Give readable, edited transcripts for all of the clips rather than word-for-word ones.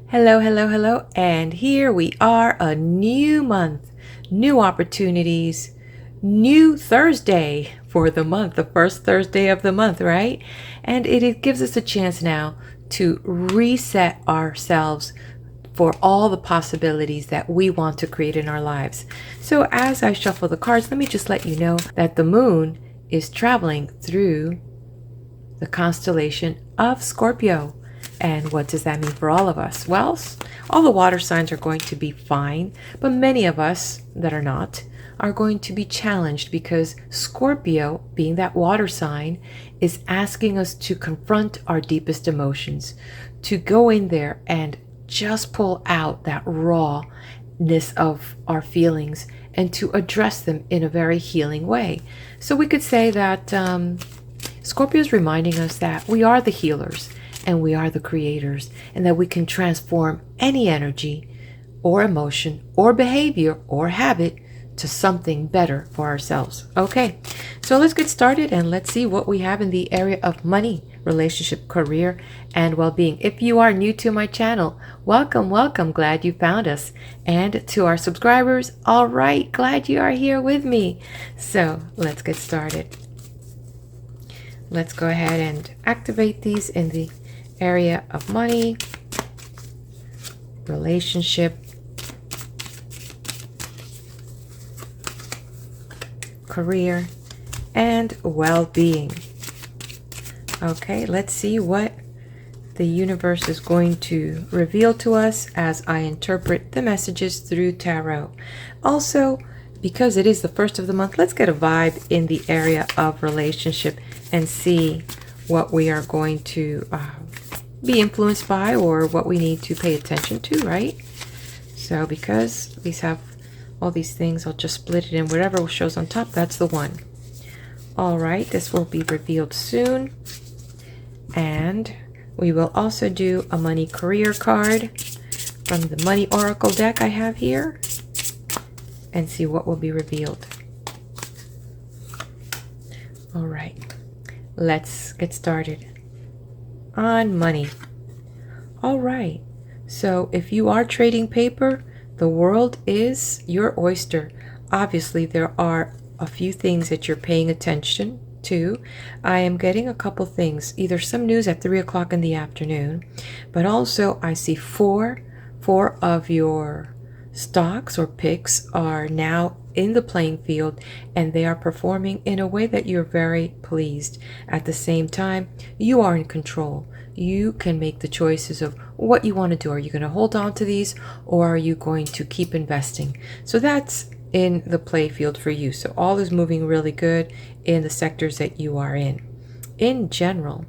Hello, hello, hello, and here we are, a new month, new opportunities, new Thursday for the month, the first Thursday of the month, right? And it gives us a chance now to reset ourselves for all the possibilities that we want to create in our lives. So as I shuffle the cards, let me just let you know that the moon is traveling through the constellation of Scorpio. And what does that mean for all of us? Well, all the water signs are going to be fine, but many of us that are not are going to be challenged because Scorpio, being that water sign, is asking us to confront our deepest emotions, to go in there and just pull out that rawness of our feelings and to address them in a very healing way. So we could say that Scorpio is reminding us that we are the healers and we are the creators, and that we can transform any energy or emotion or behavior or habit to something better for ourselves. Okay, so let's get started and let's see what we have in the area of money, relationship, career, and well-being. If you are new to my channel, welcome, welcome. Glad you found us. And to our subscribers, all right, glad you are here with me. So let's get started. Let's go ahead and activate these in the area of money, relationship, career, and well-being. Okay, let's see what the universe is going to reveal to us as I interpret the messages through tarot. Also, because it is the first of the month, let's get a vibe in the area of relationship and see what we are going to be influenced by or what we need to pay attention to, right? So because these have all these things, I'll just split it in whatever shows on top. That's the one. All right, this will be revealed soon. And we will also do a money career card from the money oracle deck I have here and see what will be revealed. All right, let's get started. On money. All right, so if you are trading paper, the world is your oyster. Obviously, there are a few things that you're paying attention to. I am getting a couple things, either some news at 3 o'clock in the afternoon, but also I see four of your stocks or picks are now in the playing field and they are performing in a way that you're very pleased. At the same time, you are in control. You can make the choices of what you want to do. Are you going to hold on to these or are you going to keep investing? So that's in the play field for you. So all is moving really good in the sectors that you are in. In general,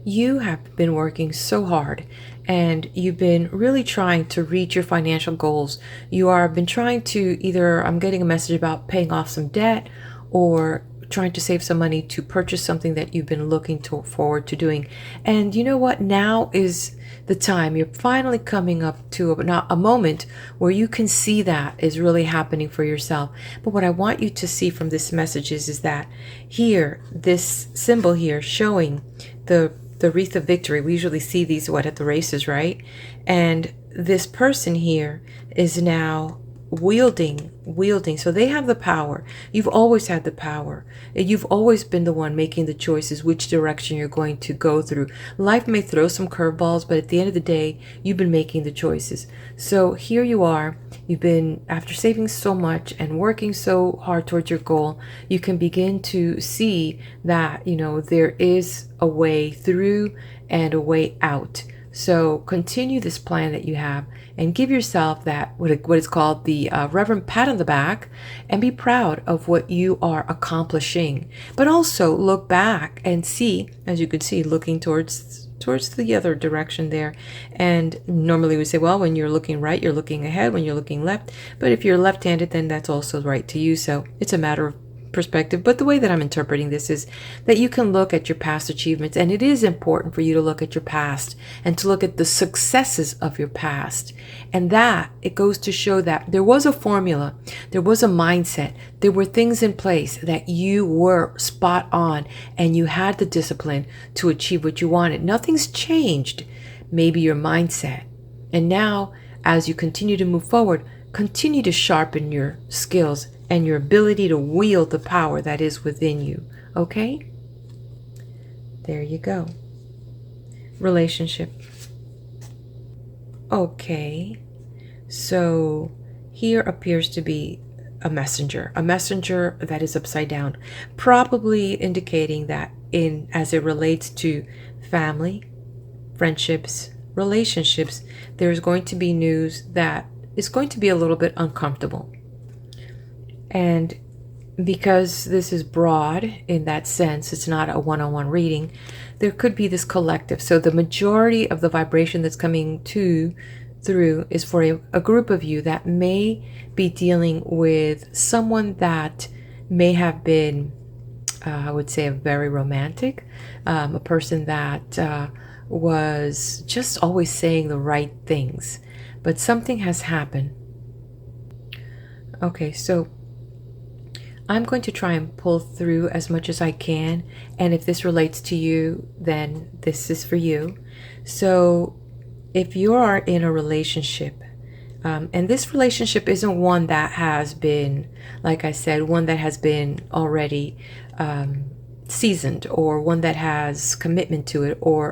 you have been working so hard and you've been really trying to reach your financial goals. You are been trying to either, I'm getting a message about paying off some debt or trying to save some money to purchase something that you've been looking forward to doing. And you know what? Now is the time. You're finally coming up to a moment where you can see that is really happening for yourself. But what I want you to see from this message is that here, this symbol here showing the wreath of victory. We usually see these at the races, right? And this person here is now wielding. So they have the power. You've always had the power. You've always been the one making the choices, which direction you're going to go through. Life may throw some curveballs, but at the end of the day, you've been making the choices. So here you are. You've been, after saving so much and working so hard towards your goal, you can begin to see that, there is a way through and a way out. So continue this plan that you have and give yourself that, what is called the reverent pat on the back, and be proud of what you are accomplishing. But also look back and see, as you can see, looking towards the other direction there. And normally we say, well, when you're looking right, you're looking ahead. When you're looking left, but if you're left-handed, then that's also right to you. So it's a matter of perspective. But the way that I'm interpreting this is that you can look at your past achievements, and it is important for you to look at your past and to look at the successes of your past. And that it goes to show that there was a formula, there was a mindset, there were things in place that you were spot on and you had the discipline to achieve what you wanted. Nothing's changed, maybe your mindset. And now, as you continue to move forward, continue to sharpen your skills and your ability to wield the power that is within you. Okay? There you go. Relationship. Okay. So here appears to be a messenger that is upside down, probably indicating that as it relates to family, friendships, relationships, there's going to be news that is going to be a little bit uncomfortable. And because this is broad in that sense, it's not a one-on-one reading, there could be this collective. So the majority of the vibration that's coming through is for a group of you that may be dealing with someone that may have been, I would say, a very romantic, a person that was just always saying the right things, but something has happened. Okay, so I'm going to try and pull through as much as I can, and if this relates to you, then this is for you. So if you are in a relationship, and this relationship isn't one that has been, like I said, one that has been already seasoned, or one that has commitment to it, or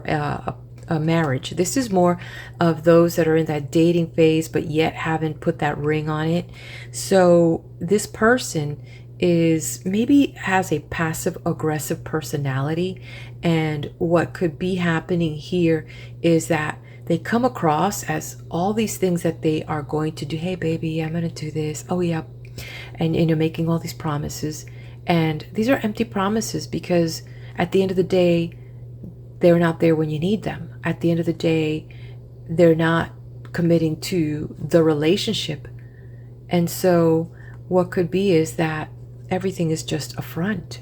a marriage. This is more of those that are in that dating phase but yet haven't put that ring on it. So this person maybe has a passive aggressive personality, and what could be happening here is that they come across as all these things that they are going to do. Hey baby, I'm gonna do this. Oh yeah. And making all these promises, and these are empty promises, because at the end of the day, they're not there when you need them. At the end of the day, they're not committing to the relationship. And so what could be is that everything is just a front.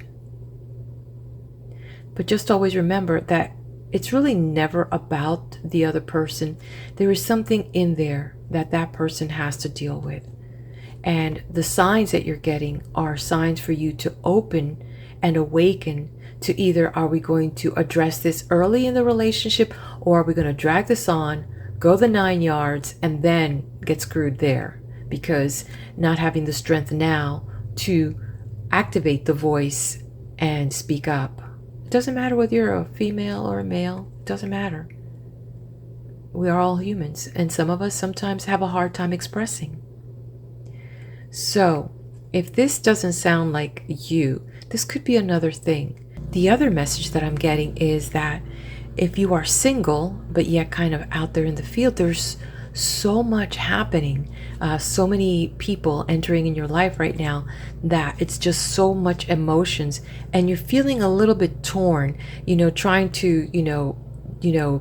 But just always remember that it's really never about the other person. There is something in there that person has to deal with. And the signs that you're getting are signs for you to open and awaken to either, are we going to address this early in the relationship, or are we going to drag this on, go the 9 yards, and then get screwed there? Because not having the strength now to activate the voice and speak up. It doesn't matter whether you're a female or a male. It doesn't matter. We are all humans, and some of us sometimes have a hard time expressing. So if this doesn't sound like you, this could be another thing. The other message that I'm getting is that if you are single but yet kind of out there in the field, there's so much happening, so many people entering in your life right now, that it's just so much emotions, and you're feeling a little bit torn, trying to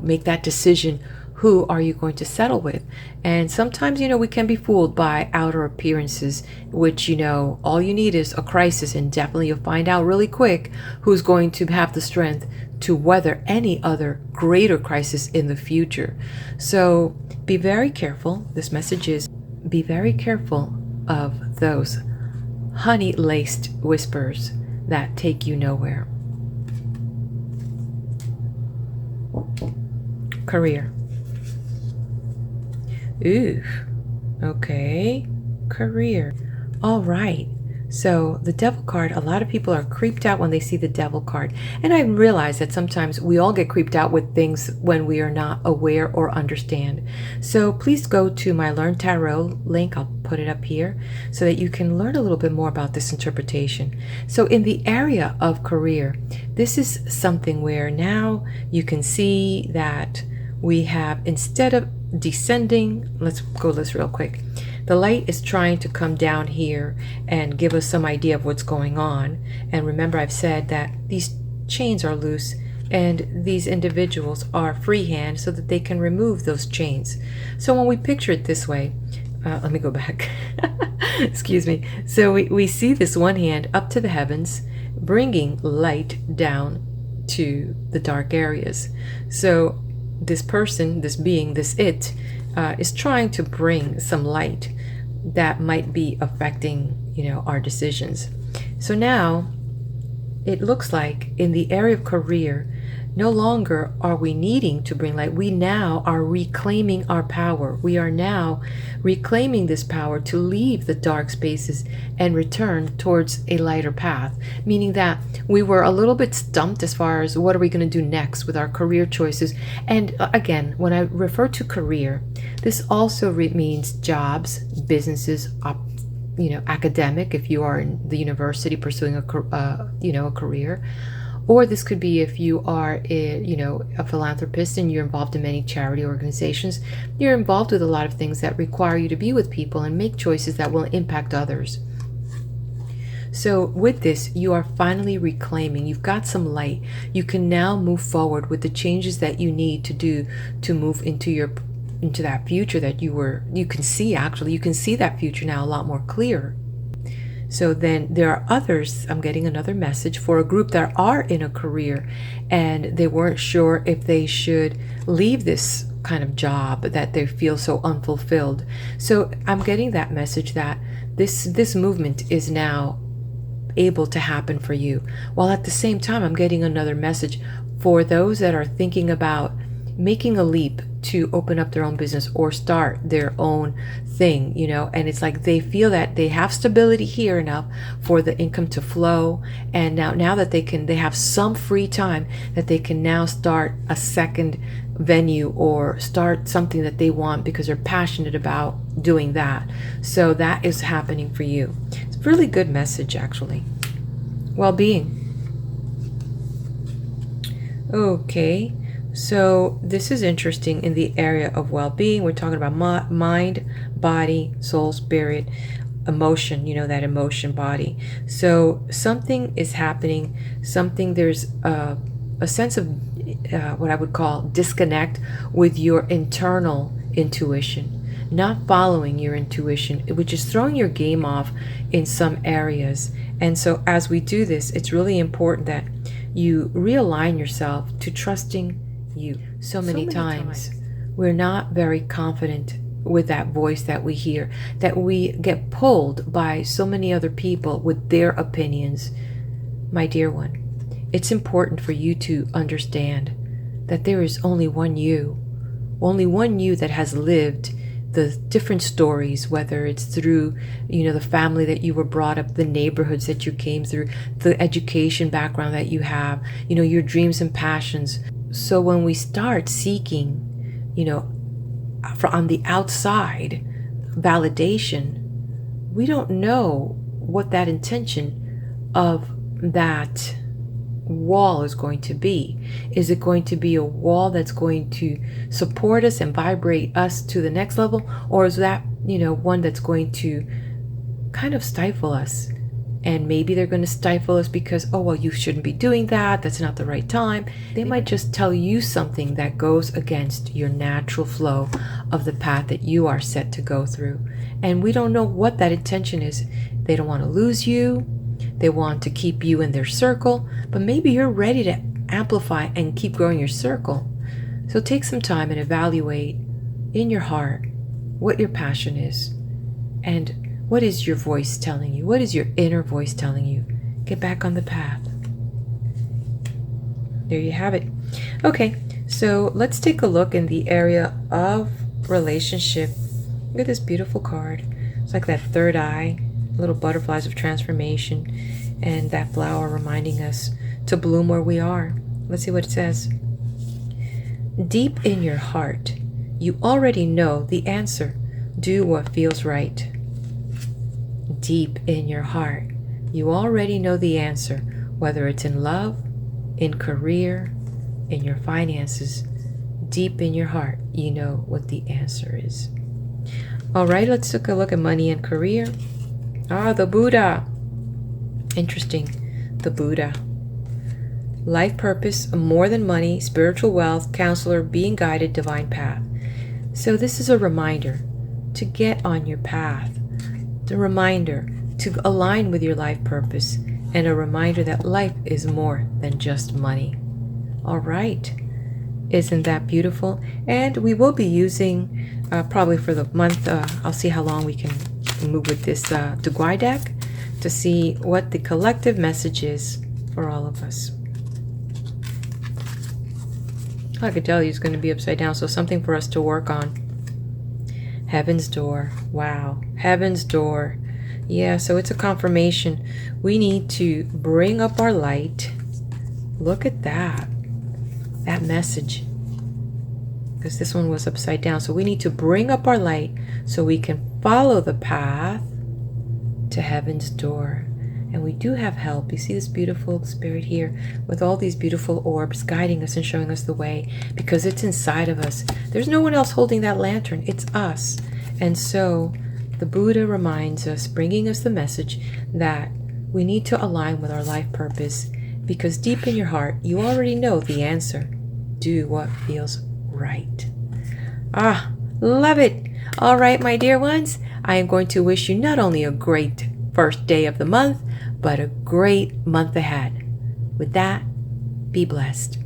make that decision. Who are you going to settle with? And sometimes we can be fooled by outer appearances, which all you need is a crisis, and definitely you'll find out really quick who's going to have the strength to weather any other greater crisis in the future. So be very careful. This message is, be very careful of those honey-laced whispers that take you nowhere. Career. Ooh, okay. Career. All right. So the Devil card, a lot of people are creeped out when they see the Devil card. And I realize that sometimes we all get creeped out with things when we are not aware or understand. So please go to my Learn Tarot link. I'll put it up here so that you can learn a little bit more about this interpretation. So in the area of career, this is something where now you can see that we have, instead of descending, let's go this real quick. The light is trying to come down here and give us some idea of what's going on. And remember, I've said that these chains are loose and these individuals are freehand so that they can remove those chains. So when we picture it this way, let me go back. Excuse me. So we see this one hand up to the heavens, bringing light down to the dark areas. So this person, this being, this it, is trying to bring some light that might be affecting, our decisions. So now it looks like in the area of career, No longer are we needing to bring light. We now are reclaiming our power. We are now reclaiming this power to leave the dark spaces and return towards a lighter path. Meaning that we were a little bit stumped as far as what are we going to do next with our career choices. And again, when I refer to career, this also means jobs, businesses, academic, if you are in the university pursuing a career. Or this could be if you are a philanthropist and you're involved in many charity organizations. You're involved with a lot of things that require you to be with people and make choices that will impact others. So with this, you are finally reclaiming. You've got some light. You can now move forward with the changes that you need to do to move into that future that you can see. Actually, you can see that future now a lot more clear. So then there are others, I'm getting another message for a group that are in a career and they weren't sure if they should leave this kind of job that they feel so unfulfilled. So I'm getting that message that this movement is now able to happen for you. While at the same time, I'm getting another message for those that are thinking about making a leap to open up their own business or start their own thing, and it's like they feel that they have stability here enough for the income to flow, and now that they have some free time, that they can now start a second venue or start something that they want because they're passionate about doing that. So that is happening for you. It's a really good message, actually. Well-being. Okay. So this is interesting in the area of well-being. We're talking about mind, body, soul, spirit, emotion, that emotion body. So something is happening, there's a sense of what I would call disconnect with your internal intuition, not following your intuition, which is throwing your game off in some areas. And so as we do this, it's really important that you realign yourself to trusting you. So many times we're not very confident with that voice that we hear, that we get pulled by so many other people with their opinions. My dear one, it's important for you to understand that there is only one you that has lived the different stories, whether it's through the family that you were brought up, the neighborhoods that you came through, the education background that you have, your dreams and passions. So when we start seeking, on the outside validation, we don't know what that intention of that wall is going to be. Is it going to be a wall that's going to support us and vibrate us to the next level? Or is that, one that's going to kind of stifle us? And maybe they're going to stifle us because, oh, well, you shouldn't be doing that. That's not the right time. They might just tell you something that goes against your natural flow of the path that you are set to go through. And we don't know what that intention is. They don't want to lose you. They want to keep you in their circle. But maybe you're ready to amplify and keep growing your circle. So take some time and evaluate in your heart what your passion is. And what is your voice telling you? What is your inner voice telling you? Get back on the path. There you have it. Okay, so let's take a look in the area of relationship. Look at this beautiful card. It's like that third eye, little butterflies of transformation, and that flower reminding us to bloom where we are. Let's see what it says. Deep in your heart, you already know the answer. Do what feels right. Deep in your heart, you already know the answer, whether it's in love, in career, in your finances. Deep in your heart, you know what the answer is. All right, let's take a look at money and career. The Buddha. Interesting, the Buddha. Life purpose, more than money, spiritual wealth, counselor, being guided, divine path. So this is a reminder to get on your path. A reminder to align with your life purpose, and a reminder that life is more than just money. All right. Isn't that beautiful? And we will be using, probably for the month, I'll see how long we can move with this Waite deck to see what the collective message is for all of us. I could tell you it's going to be upside down, so something for us to work on. Heaven's door. Wow. Heaven's door. Yeah, so it's a confirmation. We need to bring up our light. Look at that. That message. Because this one was upside down. So we need to bring up our light so we can follow the path to heaven's door. And we do have help. You see this beautiful spirit here with all these beautiful orbs guiding us and showing us the way, because it's inside of us. There's no one else holding that lantern. It's us. And so the Buddha reminds us, bringing us the message that we need to align with our life purpose, because deep in your heart, you already know the answer. Do what feels right. Ah, love it. All right, my dear ones, I am going to wish you not only a great first day of the month, but a great month ahead. With that, be blessed.